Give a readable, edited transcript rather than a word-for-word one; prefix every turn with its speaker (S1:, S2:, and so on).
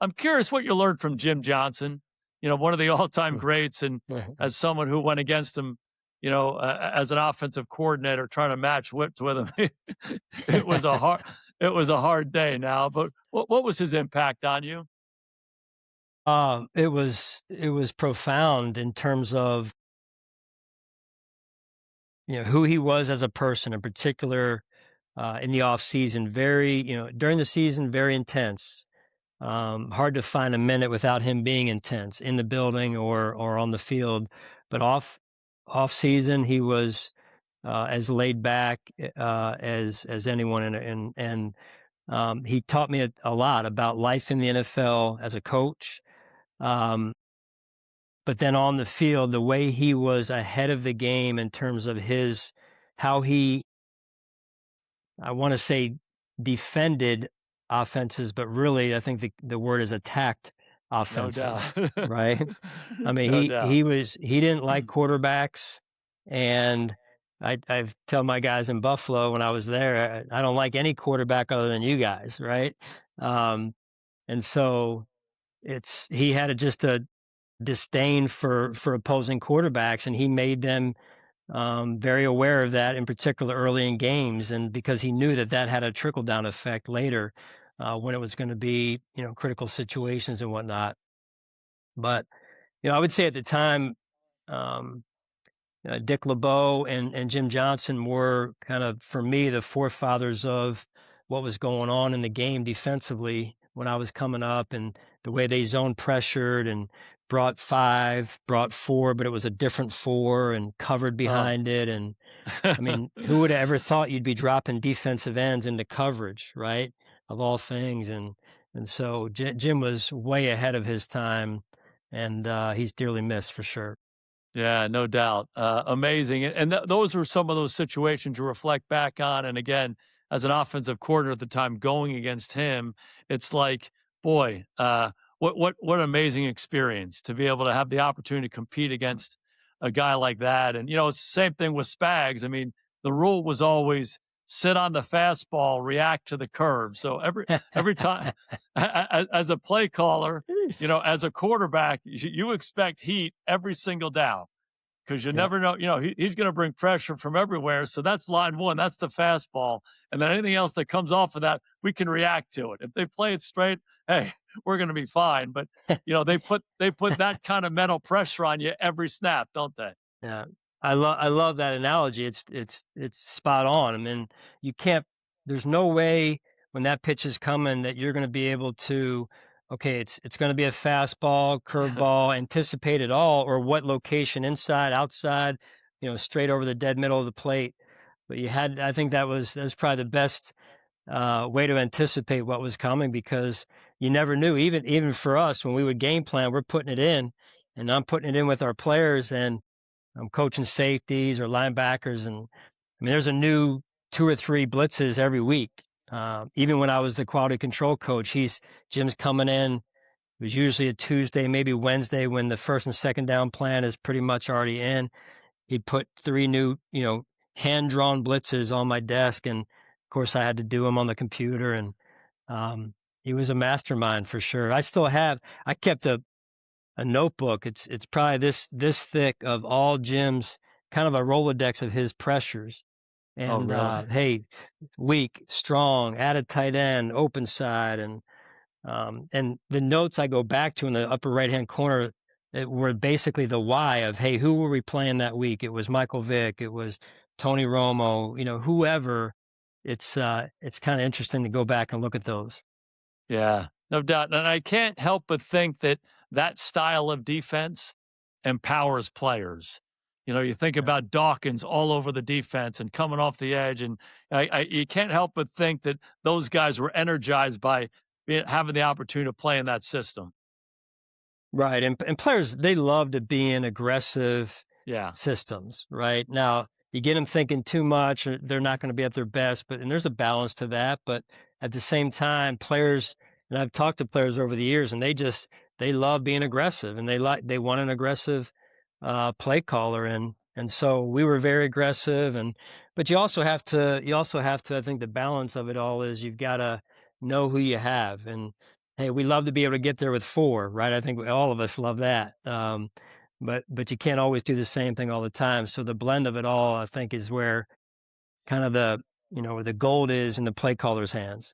S1: I'm curious what you learned from Jim Johnson, one of the all-time greats, and as someone who went against him, as an offensive coordinator trying to match whips with him. It was a hard it was a hard day now, but what was his impact on you?
S2: It was profound in terms of who he was as a person, in particular in the off season. Very during the season, very intense. Hard to find a minute without him being intense in the building or on the field. But off season, he was as laid back as anyone, and he taught me a lot about life in the NFL as a coach. Um, but then on the field, the way he was ahead of the game in terms of how he, I want to say, defended offenses, but really, I think the word is attacked
S1: No doubt.
S2: offenses, right? I mean,
S1: No
S2: he
S1: doubt.
S2: he was he didn't like quarterbacks, and I tell my guys in Buffalo when I was there, I don't like any quarterback other than you guys, right? Um, and so he had just a disdain for opposing quarterbacks, and he made them very aware of that, in particular early in games, and because he knew that had a trickle down effect later when it was going to be critical situations and whatnot. But I would say at the time, um, Dick LeBeau and Jim Johnson were kind of, for me, the forefathers of what was going on in the game defensively when I was coming up, and the way they zone pressured and brought 5, brought 4, but it was a different 4 and covered
S1: Oh.
S2: behind it. And I mean, who would have ever thought you'd be dropping defensive ends into coverage, right? Of all things. And so Jim was way ahead of his time, and he's dearly missed for sure.
S1: Yeah, no doubt. Amazing. And those were some of those situations you reflect back on. And again, as an offensive coordinator at the time going against him, it's like, boy, what an amazing experience to be able to have the opportunity to compete against a guy like that. And it's the same thing with Spags. I mean, the rule was always sit on the fastball, react to the curve. So every time as a play caller, as a quarterback, you expect heat every single down because you
S2: Yeah.
S1: never know. He's going to bring pressure from everywhere. So that's line one. That's the fastball. And then anything else that comes off of that, we can react to it. If they play it straight, hey, we're going to be fine. But they put that kind of mental pressure on you every snap, don't they?
S2: Yeah, I love that analogy. It's spot on. I mean, you can't. There's no way when that pitch is coming that you're going to be able to. Okay, it's going to be a fastball, curveball, anticipate it all, or what location, inside, outside, straight over the dead middle of the plate. But I think that's probably the best way to anticipate what was coming, because you never knew. Even for us, when we would game plan, we're putting it in, and I'm putting it in with our players, and I'm coaching safeties or linebackers, and I mean, there's a new 2 or 3 blitzes every week. Even when I was the quality control coach, Jim's coming in. It was usually a Tuesday, maybe Wednesday, when the first and second down plan is pretty much already in. He'd put 3 new, hand drawn blitzes on my desk, and of course, I had to do them on the computer. And he was a mastermind for sure. I kept a notebook. It's probably this thick of all Jim's, kind of a Rolodex of his pressures.
S1: Oh,
S2: And
S1: really?
S2: hey, weak, strong, add a tight end, open side, and the notes I go back to in the upper right hand corner were basically the why of, hey, who were we playing that week? It was Michael Vick, it was Tony Romo, whoever. It's kind of interesting to go back and look at those.
S1: Yeah, no doubt. And I can't help but think that that style of defense empowers players. You think
S2: Yeah.
S1: about Dawkins all over the defense and coming off the edge, and you can't help but think that those guys were energized by having the opportunity to play in that system.
S2: Right, and players, they love to be in aggressive
S1: Yeah.
S2: systems, right? Now, you get them thinking too much, or they're not going to be at their best, and there's a balance to that. But at the same time, players, and I've talked to players over the years, and they love being aggressive, and they want an aggressive play caller, and so we were very aggressive, but you also have to, I think the balance of it all is you've got to know who you have, and Hey, we love to be able to get there with 4, right? I think all of us love that. But you can't always do the same thing all the time. So the blend of it all, I think, is where kind of the gold is in the play caller's hands.